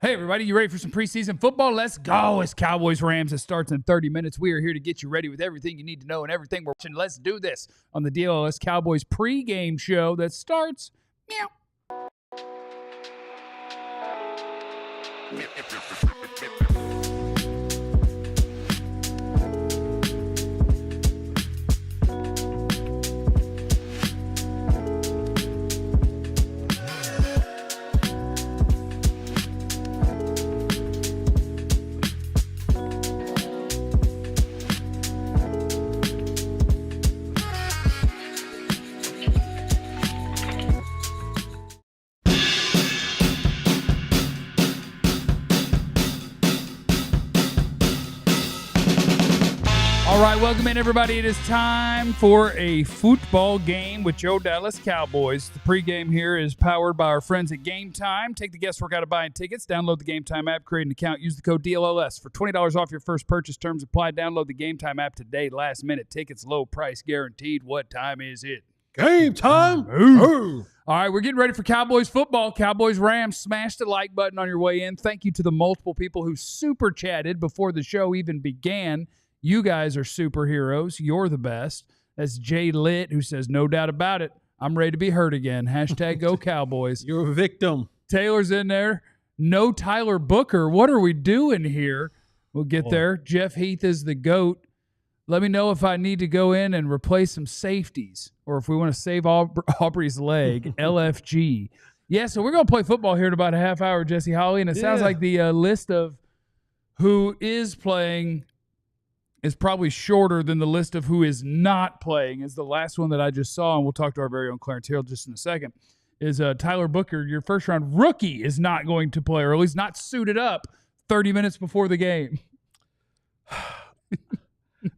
Hey, everybody, you ready for some preseason football? Let's go. It's Cowboys-Rams. It starts in 30 minutes. We are here to get you ready with everything you need to know and everything we're watching. Let's do this on the DLLS Cowboys pregame show that starts meow. All right, welcome in, everybody. It is time for a football game with your Dallas Cowboys. The pregame here is powered by our friends at Game Time. Take the guesswork out of buying tickets. Download the Game Time app, create an account, use the code DLLS for $20 off your first purchase. Terms apply. Download the Game Time app today. Last minute tickets, low price guaranteed. What time is it? Game time. Ooh. All right, we're getting ready for Cowboys football. Cowboys-Rams. Smash the like button on your way in. Thank you to the multiple people who super chatted before the show even began. You guys are superheroes. You're the best. That's Jay Litt, who says, no doubt about it. I'm ready to be hurt again. Hashtag go Cowboys. You're a victim. Taylor's in there. No Tyler Booker. What are we doing here? We'll get there. Jeff Heath is the GOAT. Let me know if I need to go in and replace some safeties or if we want to save Aubrey's leg. LFG. Yeah, so we're going to play football here in about a half hour, Jesse Holly, and it sounds like the list of who is playing is probably shorter than the list of who is not playing. Is the last one that I just saw, and we'll talk to our very own Clarence Hill just in a second, is Tyler Booker, your first-round rookie, is not going to play early. He's not suited up 30 minutes before the game.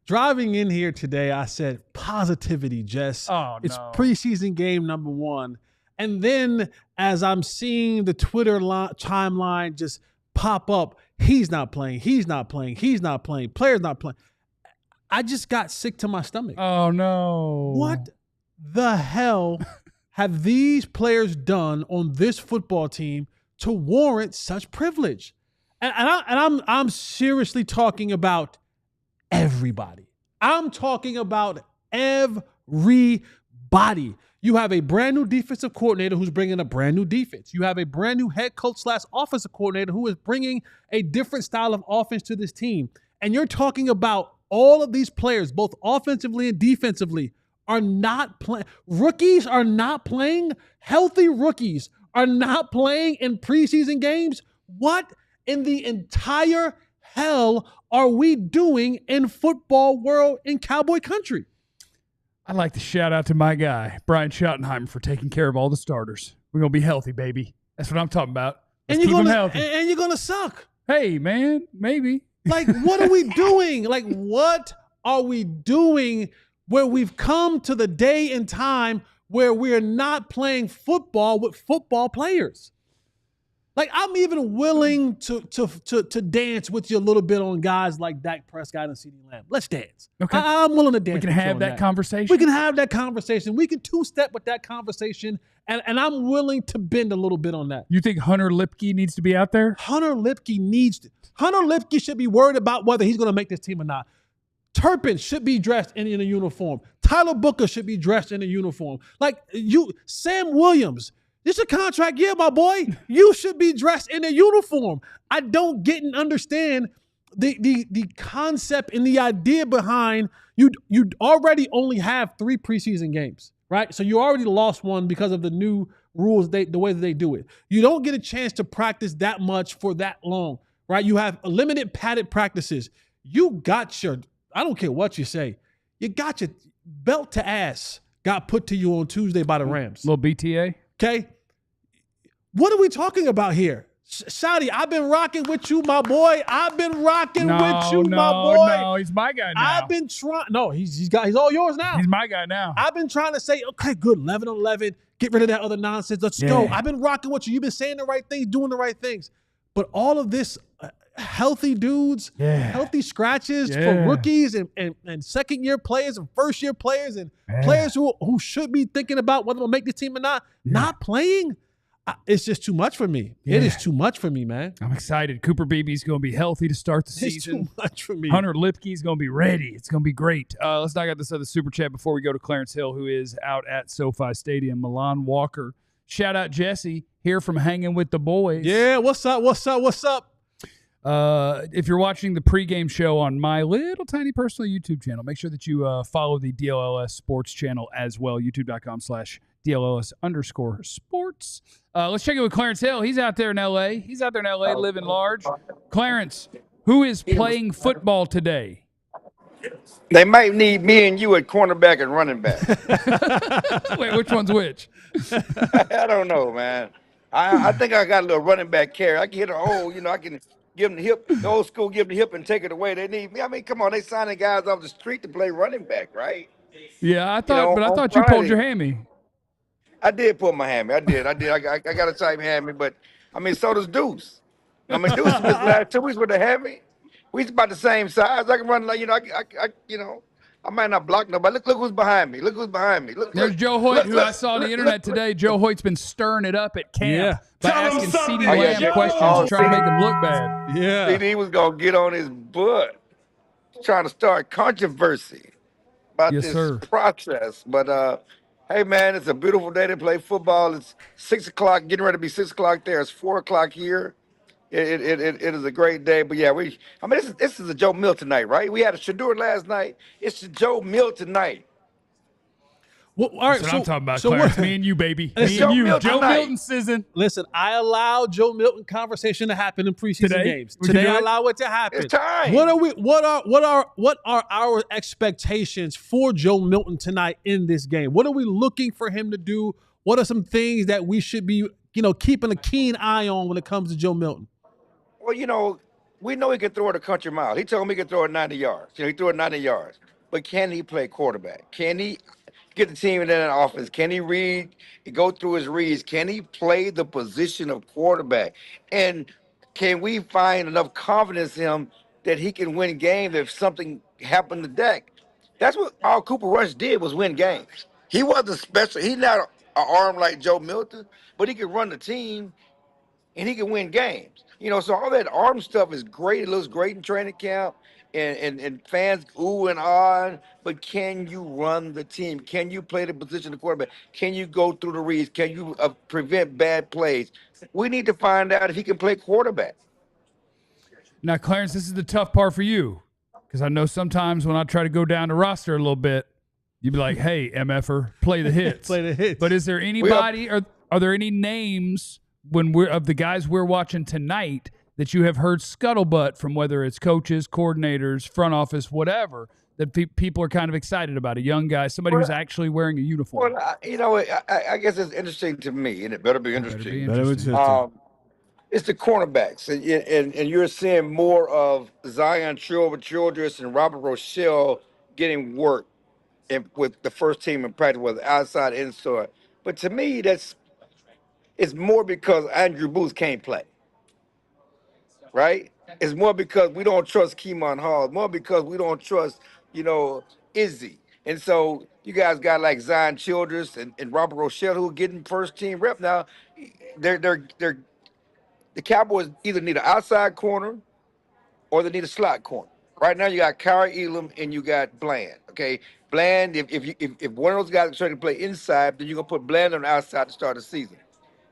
Driving in here today, I said, positivity, Jess. Oh, it's no. preseason game number one. And then as I'm seeing the Twitter timeline just pop up, he's not playing, he's not playing, he's not playing, player's not playing. I just got sick to my stomach. Oh, no. What the hell have these players done on this football team to warrant such privilege? And I'm seriously talking about everybody. I'm talking about everybody. You have a brand new defensive coordinator who's bringing a brand new defense. You have a brand new head coach / offensive coordinator who is bringing a different style of offense to this team. And you're talking about all of these players, both offensively and defensively, are not playing. Rookies are not playing. Healthy rookies are not playing in preseason games. What in the entire hell are we doing in football world in Cowboy country? I'd like to shout out to my guy, Brian Schottenheimer, for taking care of all the starters. We're going to be healthy, baby. That's what I'm talking about. Let's keep them healthy. And you're going to suck. Hey, man, maybe. Like, what are we doing? Like, what are we doing where we've come to the day and time where we're not playing football with football players? Like, I'm even willing to dance with you a little bit on guys like Dak Prescott and CeeDee Lamb. Let's dance. Okay. I'm willing to dance. We can have that conversation. We can have that conversation. We can two-step with that conversation, and I'm willing to bend a little bit on that. You think Hunter Lipke needs to be out there? Hunter Lipke should be worried about whether he's going to make this team or not. Turpin should be dressed in a uniform. Tyler Booker should be dressed in a uniform. Like Sam Williams, this is a contract year, my boy. You should be dressed in a uniform. I don't get and understand the concept and the idea behind you already only have 3 preseason games, right? So you already lost one because of the new rules, the way that they do it. You don't get a chance to practice that much for that long, right? You have limited padded practices. You got your, I don't care what you say, you got your belt to ass got put to you on Tuesday by the Rams. Little BTA. Okay. What are we talking about here? Shotty, I've been rocking with you, my boy. I've been rocking with you, my boy. No, he's my guy now. I've been trying. No, he's all yours now. He's my guy now. I've been trying to say, okay, good, 11-11. Get rid of that other nonsense. Let's go. I've been rocking with you. You've been saying the right things, doing the right things. But all of this healthy dudes, healthy scratches for rookies and second-year players and first-year players and players who should be thinking about whether they'll make this team or not playing. It's just too much for me. Yeah. It is too much for me, man. I'm excited. Cooper Beebe's going to be healthy to start the season. It's too much for me. Hunter Lipke's going to be ready. It's going to be great. Let's knock out this other super chat before we go to Clarence Hill, who is out at SoFi Stadium. Milan Walker. Shout out Jesse here from Hanging with the Boys. Yeah, what's up? If you're watching the pregame show on my little tiny personal YouTube channel, make sure that you follow the DLLS Sports channel as well, youtube.com/DLLS_sports. Let's check in with Clarence Hill. He's out there in L.A. Living large. Clarence, who is playing football today? They might need me and you at cornerback and running back. Wait, which one's which? I don't know, man. I think I got a little running back carry. I can hit a hole, I can give them the hip, the old school, give them the hip and take it away. They need me. I mean, come on, they signing guys off the street to play running back, right? Yeah, I thought you pulled your hammy. I did pull my hammy. I did. I got a tight hammy, but I mean, so does Deuce. I mean, Deuce missed last 2 weeks with a hammy. We about the same size. I can run like I might not block nobody. Look who's behind me. Look, There's Joe Hoyt, who I saw on the internet today. Joe Hoyt's been stirring it up at camp by asking CeeDee Lamb questions to try to make him look bad. Yeah. CeeDee was gonna get on his butt, trying to start controversy about this process. But hey, man, it's a beautiful day to play football. It's 6 o'clock, getting ready to be 6 o'clock there. It's 4 o'clock here. It is a great day, but yeah, this is a Joe Milton night, right? We had a Shador last night. It's a Joe Milton night. Well, all right, That's what I'm talking about, Clarence. Me and you, baby. Me and you. Joe Milton season. Listen, I allow Joe Milton conversation to happen in preseason games. Today, I allow it to happen. It's time. What are our expectations for Joe Milton tonight in this game? What are we looking for him to do? What are some things that we should be, keeping a keen eye on when it comes to Joe Milton? Well, we know he can throw it a country mile. He told me he could throw it 90 yards. He threw it 90 yards. But can he play quarterback? Can he get the team in that offense? Can he go through his reads? Can he play the position of quarterback? And can we find enough confidence in him that he can win games if something happened to Dak? That's what all Cooper Rush did, was win games. He wasn't special. He's not an arm like Joe Milton, but he can run the team and he can win games. So all that arm stuff is great. It looks great in training camp, and fans ooh and ah. But can you run the team? Can you play the position of quarterback? Can you go through the reads? Can you prevent bad plays? We need to find out if he can play quarterback. Now, Clarence, this is the tough part for you, because I know sometimes when I try to go down the roster a little bit, you'd be like, hey, MFer, play the hits. Play the hits. But is there anybody, are there any names of the guys we're watching tonight that you have heard scuttlebutt from, whether it's coaches, coordinators, front office, whatever, that people are kind of excited about? A young guy, somebody who's actually wearing a uniform. Well, I guess it's interesting to me, and it better be interesting. It's the cornerbacks, and you're seeing more of Zion Childress and Robert Rochelle getting work with the first team in practice, whether outside, inside. But to me, it's more because Andrew Booth can't play, right? It's more because we don't trust Keemon Hall. It's more because we don't trust, Izzy. And so you guys got like Zion Childress and Robert Rochelle, who are getting first team rep now. The Cowboys either need an outside corner or they need a slot corner. Right now you got Kyrie Elam and you got Bland. Okay, Bland. If one of those guys is trying to play inside, then you're gonna put Bland on the outside to start the season.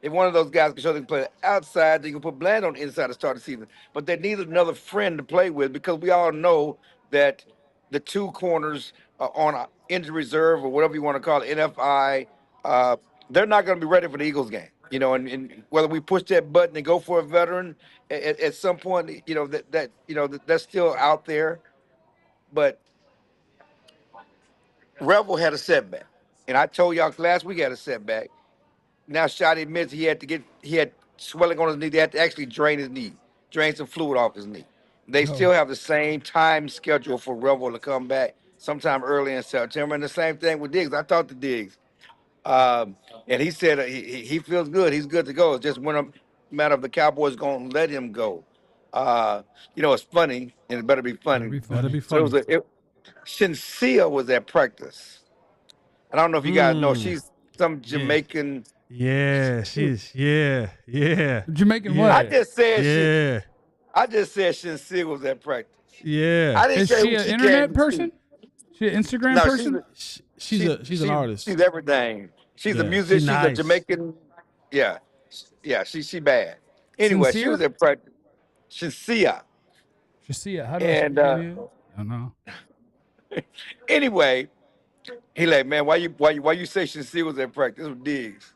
If one of those guys can show they can play outside, then you can put Bland on the inside to start the season. But they need another friend to play with, because we all know that the two corners on injury reserve, or whatever you want to call it, NFI, they're not going to be ready for the Eagles game. And whether we push that button and go for a veteran at some point, that's still out there. But Revel had a setback, and I told y'all last week he had a setback. Now Shotty admits he had swelling on his knee. They had to actually drain his knee, drain some fluid off his knee. They still have the same time schedule for Revel to come back sometime early in September. And the same thing with Diggs. I talked to Diggs, and he said he feels good. He's good to go. It's just when a matter of the Cowboys going to let him go. It's funny, and it better be funny. Better be So funny. Shinsia was at practice. And I don't know if you guys know, she's some Jamaican Yeah, she's yeah. Jamaican Yeah. what? I just said Yeah. I just said Shinsia was at practice. Yeah. I didn't Is say she who an she internet came to person? see. She an Instagram No, person? She's an artist. she's everything. She's a Yeah. music. She's She's a nice. Jamaican. Yeah, yeah. She bad. Anyway, she was Sincere? at practice. Shinsia. Shasia. How do I say And I don't know. anyway, he like, man, why you say Shinsia was at practice? This was Diggs.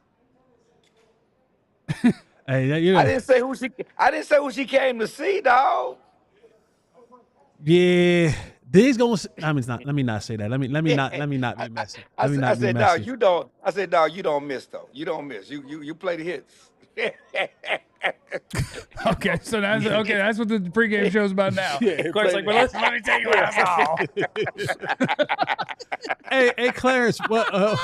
Hey, you know, I didn't say who she came to see, dog. yeah. These gonna. I mean, it's not. Let me not say that. Let me not be messy. Let me I not be said, dog, messy. you don't. I said, dog, you don't miss though. You don't miss. You play the hits. Okay, so that's what the pregame show's about now. Yeah, Clark's like, well, listen, let me tell you what I saw. Hey, Clarence. Well,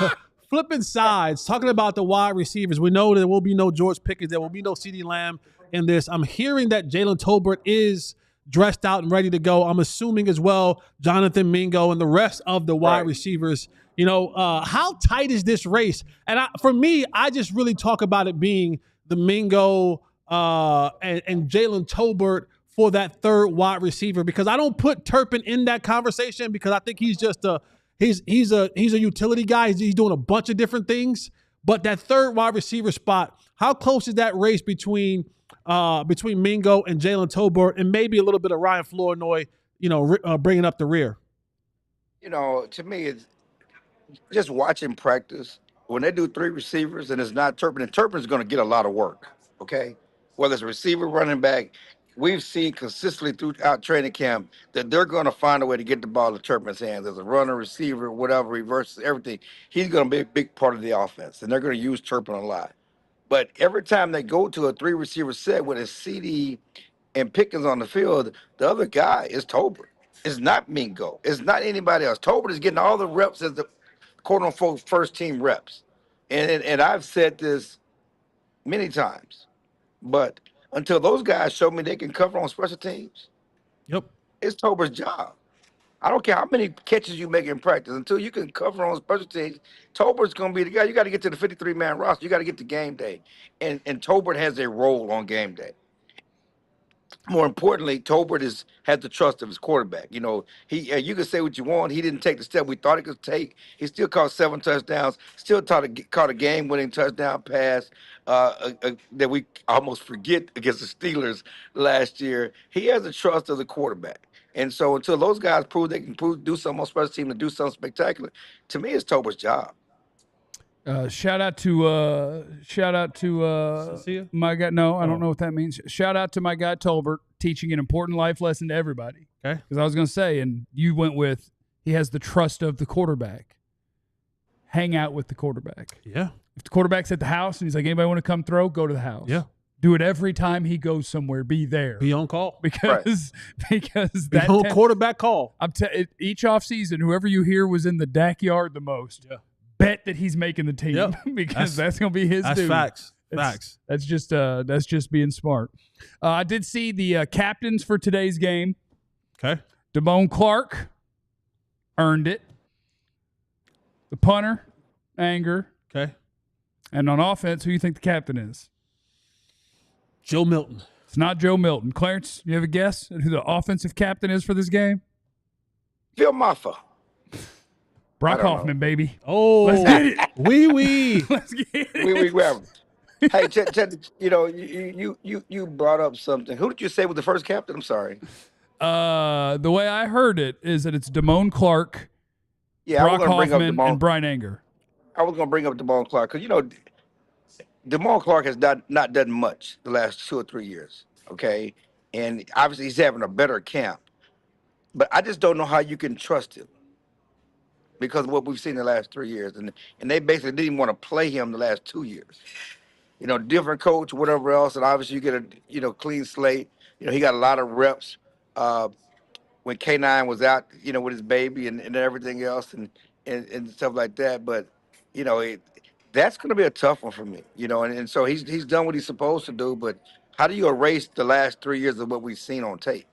flipping sides, talking about the wide receivers. We know there will be no George Pickens. There will be no CeeDee Lamb in this. I'm hearing that Jalen Tolbert is dressed out and ready to go. I'm assuming as well Jonathan Mingo and the rest of the wide receivers. You know, how tight is this race? And for me, I just really talk about it being the Mingo and Jalen Tolbert for that third wide receiver, because I don't put Turpin in that conversation because I think he's just he's a utility guy. He's doing a bunch of different things. But that third wide receiver spot, how close is that race between Mingo and Jalen Tolbert, and maybe a little bit of Ryan Flournoy, bringing up the rear? You know, to me, it's just watching practice. When they do three receivers and it's not Turpin, and Turpin's going to get a lot of work. Okay, whether it's a receiver, running back, we've seen consistently throughout training camp that they're going to find a way to get the ball to Turpin's hands as a runner, receiver, whatever, reverses, everything. He's going to be a big part of the offense, and they're going to use Turpin a lot. But every time they go to a three receiver set with a CD and Pickens on the field, the other guy is Tolbert. It's not Mingo. It's not anybody else. Tolbert is getting all the reps as the quote unquote first team reps. And I've said this many times, but until those guys show me they can cover on special teams, Yep. it's Tolbert's job. I don't care how many catches you make in practice. Until you can cover on special teams, Tolbert's going to be the guy. You got to get to the 53-man roster. You got to get to game day. And Tolbert has a role on game day. More importantly, Tolbert had the trust of his quarterback. You know, you can say what you want. He didn't take the step we thought he could take. He still caught 7 touchdowns. Still caught a game-winning touchdown pass that we almost forget against the Steelers last year. He has the trust of the quarterback. And so until those guys prove they can do something on special team and do something spectacular, to me, it's Tolbert's job. Shout out to Cynthia? my guy. No, I don't know what that means. Shout out to my guy Tolbert, teaching an important life lesson to everybody. Okay. Because I was going to say, and you went with, he has the trust of the quarterback. Hang out with the quarterback. Yeah. If the quarterback's at the house and he's like, anybody want to come throw? Go to the house. Yeah. Do it every time he goes somewhere. Be there. Be on call. Because Be that on quarterback call. each offseason, whoever you hear was in the backyard the most. Yeah. Bet that he's making the team. Yep. Because that's going to be his That's dude. facts. That's just being smart. I did see the captains for today's game. Okay. Damone Clark earned it. The punter, Anger. Okay. And on offense, who you think the captain is? Joe Milton. It's not Joe Milton. Clarence, you have a guess at who the offensive captain is for this game? Phil Maffa. Brock I don't Hoffman, know. baby. Oh, Let's get it. wee. Let's get it. We grab him. Hey, Chet, you know, you brought up something. Who did you say was the first captain? I'm sorry. The way I heard it is that it's Damone Clark, Yeah, I was Brock going to bring up Hoffman, Damone. and Brian Anger. I was going to bring up Damone Clark because, you know, Damone Clark has not done much the last 2 or 3 years, okay? And obviously he's having a better camp. But I just don't know how you can trust him because of what we've seen the last 3 years. And they basically didn't even want to play him the last 2 years. You know, different coach, whatever else, and obviously you get a clean slate. You know, he got a lot of reps when K9 was out, you know, with his baby and everything else and stuff like that. But, you know, that's going to be a tough one for me, you know. And so he's done what he's supposed to do. But how do you erase the last 3 years of what we've seen on tape?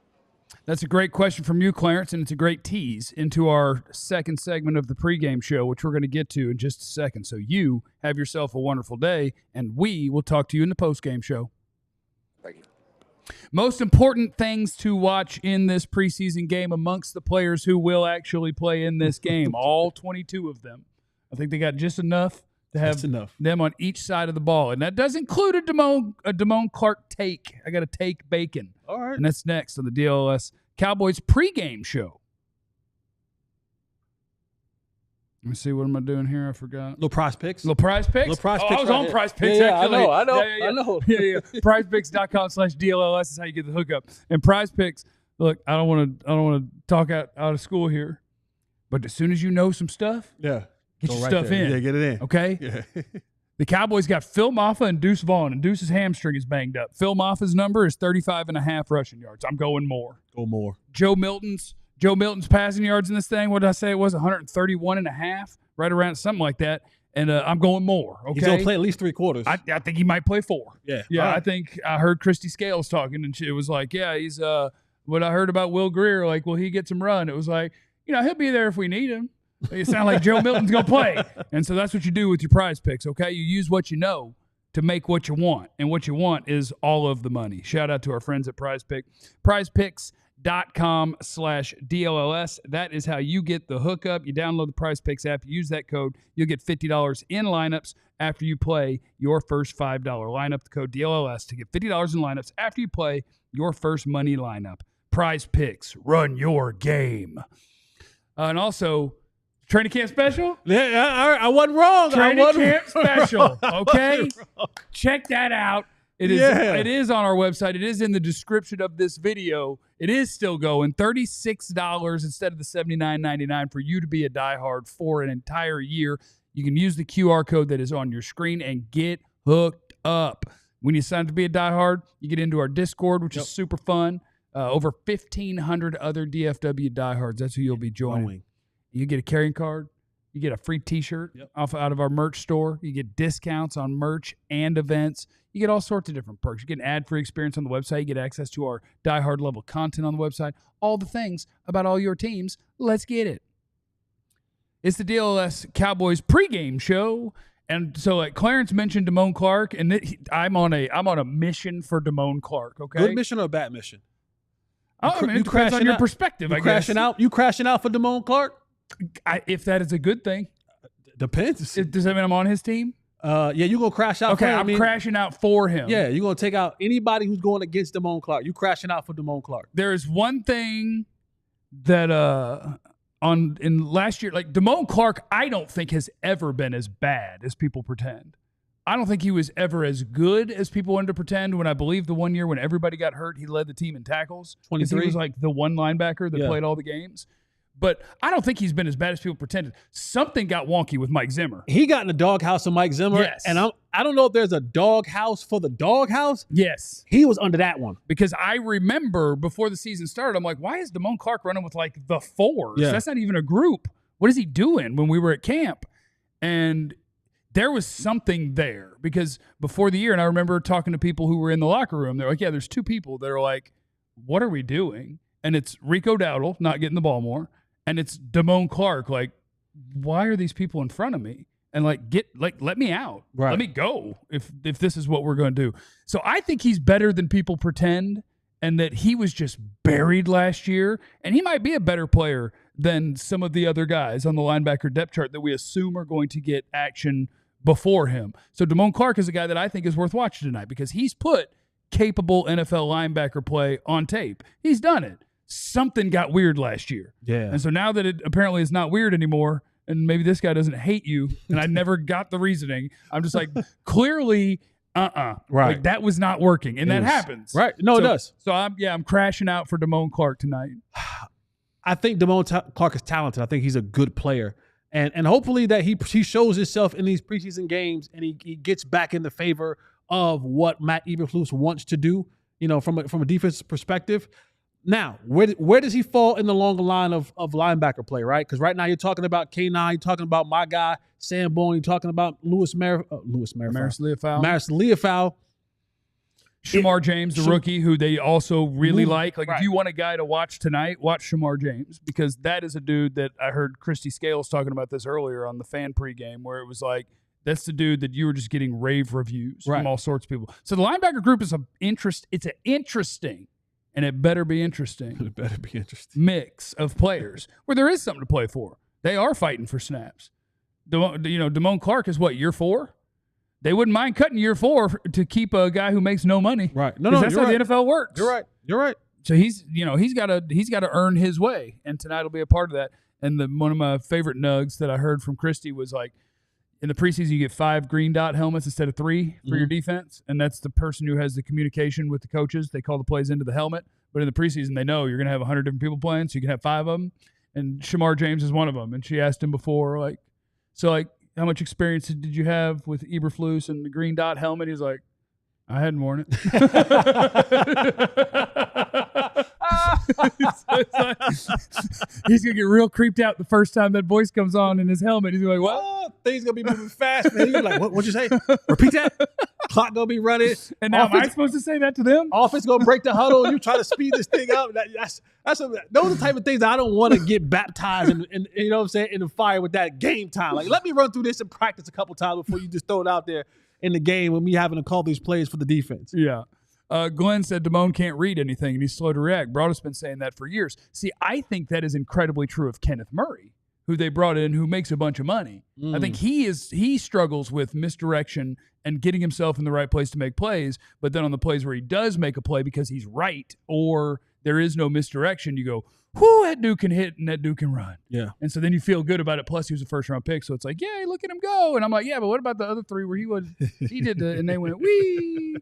That's a great question from you, Clarence, and it's a great tease into our second segment of the pregame show, which we're going to get to in just a second. So you have yourself a wonderful day, and we will talk to you in the postgame show. Thank you. Most important things to watch in this preseason game amongst the players who will actually play in this game, all 22 of them. I think they got just enough to have them on each side of the ball. And that does include a Damone Clark take. I got a take bacon. All right. And that's next on the DLLS Cowboys pregame show. Let me see. What am I doing here? I forgot. Little prize picks. Little prize picks? Little prize I was on prize picks, yeah, actually. I know. Yeah. Prizepicks.com/DLLS is how you get the hookup. And prize picks, look, I don't want to talk out of school here, but as soon as you know some stuff, yeah, get your stuff in. Yeah, get it in. Okay? Yeah. The Cowboys got Phil Maffa and Deuce Vaughn, and Deuce's hamstring is banged up. Phil Maffa's number is 35.5 rushing yards. I'm going more. Go more. Joe Milton's passing yards in this thing, what did I say it was? 131.5, right around something like that. And I'm going more. Okay, he's gonna play at least 3 quarters. I think he might play 4. Yeah. Right. I think I heard Christy Scales talking, and it was like, yeah, he's what I heard about Will Greer, like, will he get some run? It was like, he'll be there if we need him. It sounds like Joe Milton's gonna play, and so that's what you do with your prize picks. Okay, you use what you know to make what you want, and what you want is all of the money. Shout out to our friends at Prize Pick. PrizePicks.com/DLLS. That is how you get the hookup. You download the Prize Picks app, you use that code, you'll get $50 in lineups after you play your first $5 lineup. The code DLLS to get $50 in lineups after you play your first money lineup. Prize Picks, run your game. And also, training camp special? Yeah, I wasn't wrong. Training camp special, okay? Check that out. It is on our website. It is in the description of this video. It is still going. $36 instead of the $79.99 for you to be a diehard for an entire year. You can use the QR code that is on your screen and get hooked up. When you sign up to be a diehard, you get into our Discord, which is super fun. Over 1,500 other DFW diehards. That's who you'll be joining. You get a carrying card. You get a free T-shirt out of our merch store. You get discounts on merch and events. You get all sorts of different perks. You get an ad-free experience on the website. You get access to our diehard level content on the website. All the things about all your teams. Let's get it. It's the DLLS Cowboys pregame show. And so, like Clarence mentioned Damone Clark, and I'm on a mission for Damone Clark. Okay, good mission or a bad mission? It depends on your perspective. You crashing out for Damone Clark? If that is a good thing. Depends. Does that mean I'm on his team? Yeah, you're going to crash out for him. I'm crashing out for him. Yeah, you're going to take out anybody who's going against Damone Clark. You crashing out for Damone Clark. There is one thing that in last year, like Damone Clark, I don't think has ever been as bad as people pretend. I don't think he was ever as good as people wanted to pretend. When I believe the one year when everybody got hurt, he led the team in tackles. 23. He was like the one linebacker that played all the games. But I don't think he's been as bad as people pretended. Something got wonky with Mike Zimmer. He got in the doghouse of Mike Zimmer. Yes. And I don't know if there's a doghouse for the doghouse. Yes. He was under that one. Because I remember before the season started, I'm like, why is Damone Clark running with like the 4s? Yeah. That's not even a group. What is he doing when we were at camp? And there was something there because before the year, and I remember talking to people who were in the locker room, they're like, yeah, there's 2 people that are like, what are we doing? And it's Rico Dowdle not getting the ball more. And it's Damone Clark, like, why are these people in front of me? And let me out. Right. Let me go if this is what we're going to do. So I think he's better than people pretend, and that he was just buried last year. And he might be a better player than some of the other guys on the linebacker depth chart that we assume are going to get action before him. So Damone Clark is a guy that I think is worth watching tonight because he's put capable NFL linebacker play on tape. He's done it. Something got weird last year. Yeah. And so now that it apparently is not weird anymore, and maybe this guy doesn't hate you, and I never got the reasoning, I'm just like, clearly, Right. Like, that was not working. And that happens. Right. No, it does. So I'm crashing out for Damone Clark tonight. I think Damone Clark is talented. I think he's a good player. And hopefully that he shows himself in these preseason games and he gets back in the favor of what Matt Eberflus wants to do, from a defensive perspective. Now, where does he fall in the longer line of linebacker play, right? Because right now you're talking about K9, you're talking about my guy, Sam Bowen, you're talking about Maris Leofau. Shamar James, the rookie, who they also really like. Like, right. if you want a guy to watch tonight, watch Shamar James, because that is a dude that I heard Christy Scales talking about this earlier on the fan pregame, where it was like, that's the dude that you were just getting rave reviews from all sorts of people. So the linebacker group is it's an interesting, and it better be interesting. It better be interesting. Mix of players where there is something to play for. They are fighting for snaps. Damone Clark is what, year 4? They wouldn't mind cutting year 4 to keep a guy who makes no money. Right. No, that's how the NFL works. You're right. So he's got to earn his way, and tonight will be a part of that. And one of my favorite nugs that I heard from Christy was like, in the preseason you get 5 green dot helmets instead of 3 for your defense, and that's the person who has the communication with the coaches. They call the plays into the helmet, but in the preseason they know you're going to have 100 different people playing, so you can have 5 of them. And Shamar James is one of them. And she asked him before, like, how much experience did you have with Eberflus and the green dot helmet? He's like, I hadn't worn it. He's going to get real creeped out the first time that voice comes on in his helmet. He's like, what? Oh, things going to be moving fast, man. He's like, what'd you say? Repeat that. Clock going to be running. And now am I supposed to say that to them? Offense going to break the huddle. You try to speed this thing up. Those are the type of things that I don't want to get baptized in, you know what I'm saying, in the fire with that game time. Like, let me run through this and practice a couple times before you just throw it out there in the game when me having to call these plays for the defense. Yeah. Glenn said Damone can't read anything and he's slow to react. Broadus been saying that for years. See, I think that is incredibly true of Kenneth Murray, who they brought in, who makes a bunch of money. I think he struggles with misdirection and getting himself in the right place to make plays, but then on the plays where he does make a play because he's right or there is no misdirection, you go, whoo, that dude can hit and that dude can run. Yeah. And so then you feel good about it. Plus, he was a first-round pick, so it's like, yay, look at him go. And I'm like, yeah, but what about the other 3 where he did the, and they went, wee.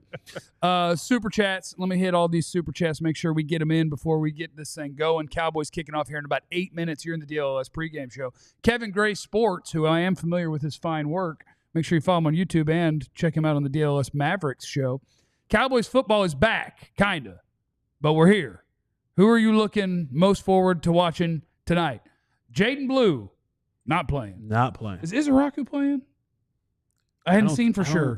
Super chats. Let me hit all these super chats, make sure we get them in before we get this thing going. Cowboys kicking off here in about 8 minutes here in the DLLS pregame show. Kevin Gray Sports, who I am familiar with his fine work. Make sure you follow him on YouTube and check him out on the DLS Mavericks show. Cowboys football is back, kind of, but we're here. Who are you looking most forward to watching tonight? Jaden Blue, not playing. Not playing. Is Izaraku playing? I hadn't seen for sure.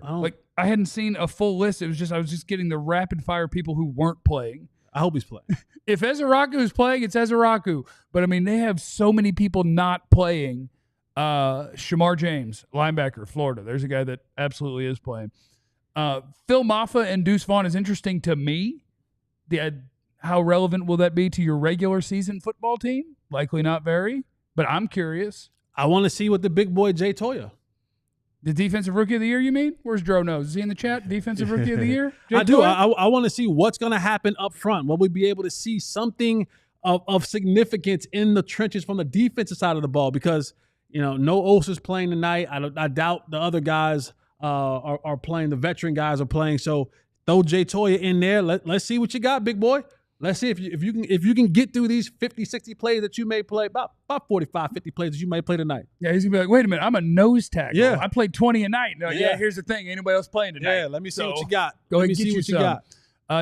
I hadn't seen a full list. It was just I was just getting the rapid fire people who weren't playing. I hope he's playing. If Izaraku is playing, it's Izaraku. But I mean, they have so many people not playing. Shamar James, linebacker, Florida. There's a guy that absolutely is playing. Phil Maffa and Deuce Vaughn is interesting to me. How relevant will that be to your regular season football team? Likely not very, but I'm curious. I want to see what the big boy Jay Toya. The defensive rookie of the year, you mean? Where's Dro Nose? Is he in the chat? Defensive rookie of the year? I do. I want to see what's going to happen up front. Will we be able to see something of significance in the trenches from the defensive side of the ball? Because, no Osa's playing tonight. I doubt the other guys are playing. The veteran guys are playing. So throw Jay Toya in there. Let's see what you got, big boy. Let's see if you can get through these 50, 60 plays that you may play, about 45, 50 plays that you may play tonight. Yeah, he's going to be like, wait a minute, I'm a nose tackle. Yeah. I played 20 a night. No, yeah, here's the thing. Anybody else playing tonight? Yeah, let me see what you got. Go ahead and get you some.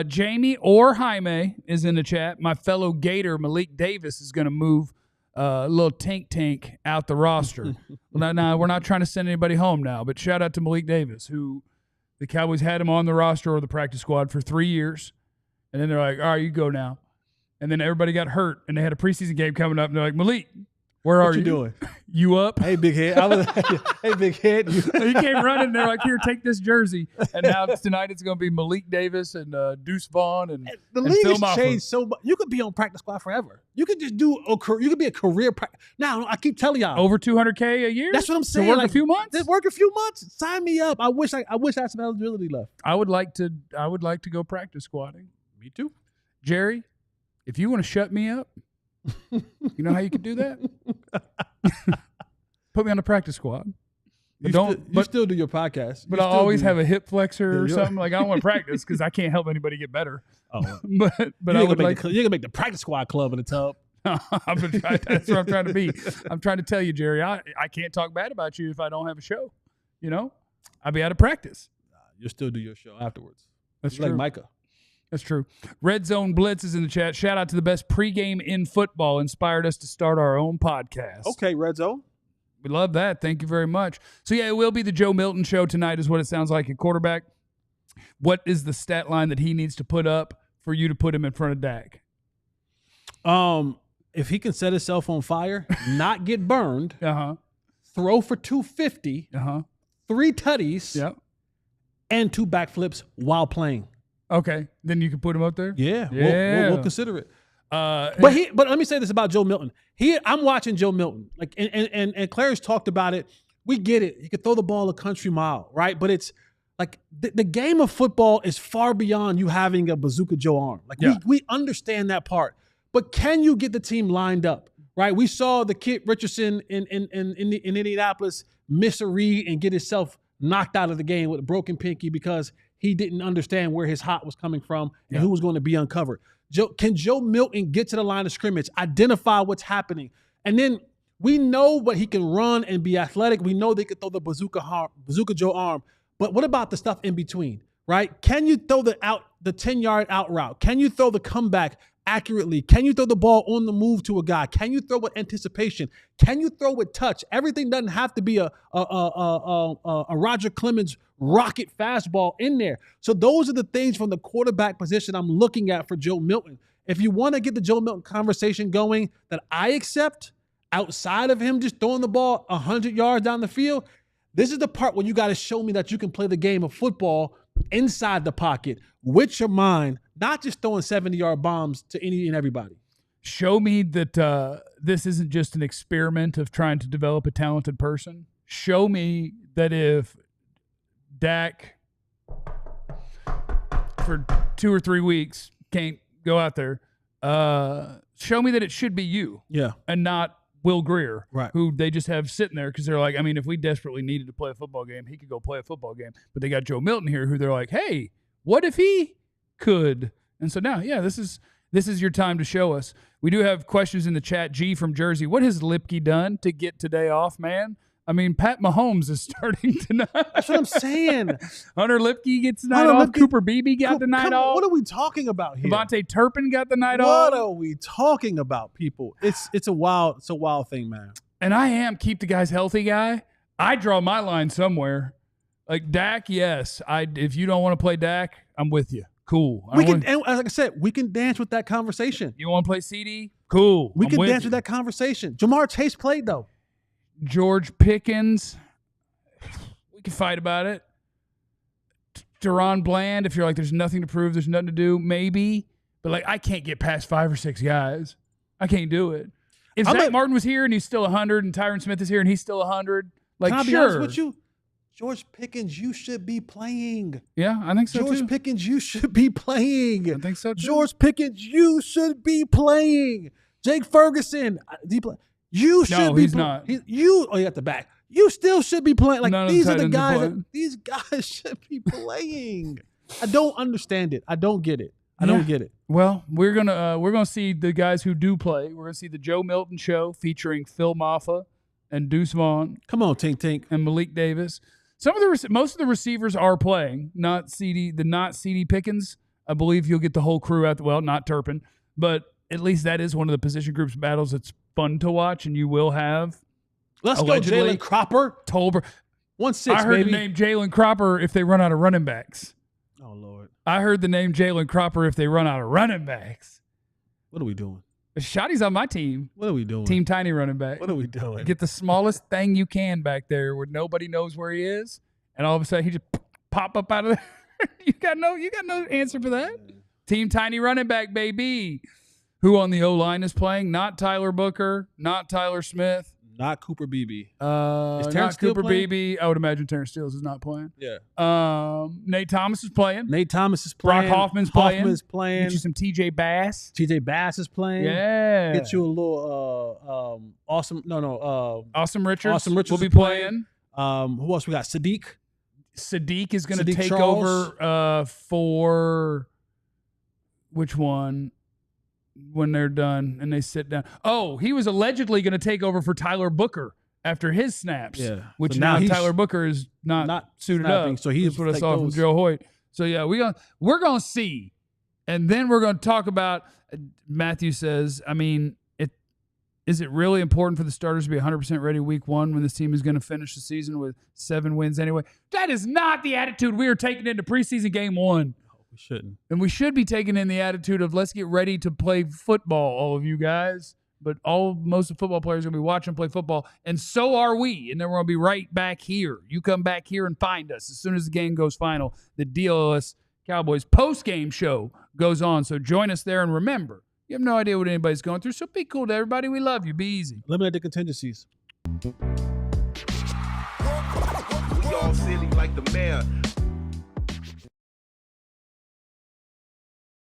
Jamie or Jaime is in the chat. My fellow Gator, Malik Davis, is going to move a little tank out the roster. Now, we're not trying to send anybody home now, but shout out to Malik Davis, who the Cowboys had him on the roster or the practice squad for 3 years. And then they're like, all right, you go now. And then everybody got hurt, and they had a preseason game coming up, and they're like, Malik, where are you? What you doing? You up? Hey, big head. Hey, big head. He came running. They're like, here, take this jersey. And now tonight it's going to be Malik Davis and Deuce Vaughn and the league Phil has Maffa. changed so much. You could be on practice squad forever. You could just you could be a career practice. Now, I keep telling y'all. Over $200K a year? That's what I'm saying. To work a few months? Just work a few months. Sign me up. I wish I had some eligibility left. I would like to go practice squatting. Me too. Jerry, if you want to shut me up, you know how you could do that? Put me on the practice squad. You still do your podcast. But I'll always have a hip flexor or something. Like, I don't want to practice because I can't help anybody get better. Oh, but I would like you're gonna make the practice squad club in the tub. That's what I'm trying to be. I'm trying to tell you, Jerry, I can't talk bad about you if I don't have a show. I'll be out of practice. You'll still do your show afterwards. That's true. Like Micah. That's true. Red Zone Blitz is in the chat. Shout out to the best pregame in football. Inspired us to start our own podcast. Okay, Red Zone. We love that. Thank you very much. So, yeah, it will be the Joe Milton show tonight is what it sounds like at quarterback. What is the stat line that he needs to put up for you to put him in front of Dak? If he can set himself on fire, not get burned, throw for 250, 3 tutties, and 2 backflips while playing. Okay, then you can put him up there. Yeah. We'll consider it. But let me say this about Joe Milton. I'm watching Joe Milton, like, and Clarence talked about it. We get it. He could throw the ball a country mile, right? But it's like the game of football is far beyond you having a Bazooka Joe arm. Like we understand that part. But can you get the team lined up, right? We saw the kid Richardson in Indianapolis miss a read and get himself knocked out of the game with a broken pinky because he didn't understand where his hot was coming from and who was going to be uncovered. Can Joe Milton get to the line of scrimmage, identify what's happening? And then we know what he can run and be athletic. We know they could throw the Bazooka Joe arm. But what about the stuff in between, right? Can you throw the 10-yard out route? Can you throw the comeback accurately? Can you throw the ball on the move to a guy? Can you throw with anticipation? Can you throw with touch? Everything doesn't have to be a Roger Clemens rocket fastball in there. So those are the things from the quarterback position I'm looking at for Joe Milton. If you want to get the Joe Milton conversation going that I accept outside of him just throwing the ball 100 yards down the field, this is the part where you got to show me that you can play the game of football inside the pocket with your mind, not just throwing 70-yard bombs to any and everybody. Show me that this isn't just an experiment of trying to develop a talented person. Show me that if Dak for 2 or 3 weeks can't go out there, show me that it should be you and not Will Grier, who they just have sitting there because they're like, I mean, if we desperately needed to play a football game, he could go play a football game. But they got Joe Milton here who they're like, hey, what if he could? And so now, this is your time to show us. We do have questions in the chat. G from Jersey, what has Lipke done to get today off, man? I mean, Pat Mahomes is starting tonight. That's what I'm saying. Hunter Lipke gets the night off. Cooper Beebe got the night off. What are we talking about here? Devontae Turpin got the night off. What are we talking about, people? It's a wild thing, man. And I am keep the guys healthy guy. I draw my line somewhere. Like Dak, yes. If you don't want to play Dak, I'm with you. Cool. And like I said, we can dance with that conversation. You want to play CD? Cool. We can dance with that conversation. Jamar Chase played though. George Pickens, we can fight about it. Deron Bland, if you're like, there's nothing to prove, there's nothing to do, maybe. But like, I can't get past 5 or 6 guys. I can't do it. If Zach Martin was here and he's still 100, and Tyron Smith is here and he's still 100, like, can I be honest with you? George Pickens, you should be playing. Yeah, I think so George too. Pickens, you should be playing. I think so too. George Pickens, you should be playing. Jake Ferguson, you should be. He's not. You at the back. You still should be playing. Like, these are the guys. These guys should be playing. I don't understand it. I don't get it. I don't get it. Well, we're gonna see the guys who do play. We're gonna see the Joe Milton show featuring Phil Maffa and Deuce Vaughn. Come on, Tink and Malik Davis. Most of the receivers are playing. Not CD Pickens. I believe you'll get the whole crew out. Well, not Turpin, but at least that is one of the position groups battles that's fun to watch, and you will have. Let's go, Jalen Cropper. Tolbert. 1-6, I heard baby. the name Jalen Cropper if they run out of running backs. Oh, Lord. I heard the name Jalen Cropper if they run out of running backs. What are we doing? Shotty's on my team. What are we doing? Team Tiny running back. What are we doing? Get the smallest thing you can back there where nobody knows where he is, and all of a sudden he just pop up out of there. You got no answer for that. Team Tiny running back, baby. Who on the O-line is playing? Not Tyler Booker, not Tyler Smith. Not Cooper Beebe. Is Terrence Steele Cooper Beebe. I would imagine Terrence Steele is not playing. Yeah. Nate Thomas is playing. Brock Hoffman's playing. Get you some TJ Bass. TJ Bass is playing. Yeah. Get you a little Awesome Richards. Awesome Richards will be playing. Who else we got? Sadiq is going to take Charles. over for which one? When they're done and they sit down. Oh, he was allegedly going to take over for Tyler Booker after his snaps. Yeah. Which so now Tyler Booker is not suited snapping, up. So he's what I saw from Joe Hoyt. So yeah, we're gonna see, and then we're gonna talk about. Matthew says, I mean, Is it really important for the starters to be 100% ready week 1 when this team is going to finish the season with 7 wins anyway? That is not the attitude we are taking into preseason game 1. We shouldn't. And we should be taking in the attitude of let's get ready to play football, all of you guys. But most of the football players are going to be watching play football, and so are we. And then we're going to be right back here. You come back here and find us. As soon as the game goes final, the DLLS Cowboys post-game show goes on. So join us there, and remember, you have no idea what anybody's going through, so be cool to everybody. We love you. Be easy. Eliminate the contingencies. We all silly like the mayor.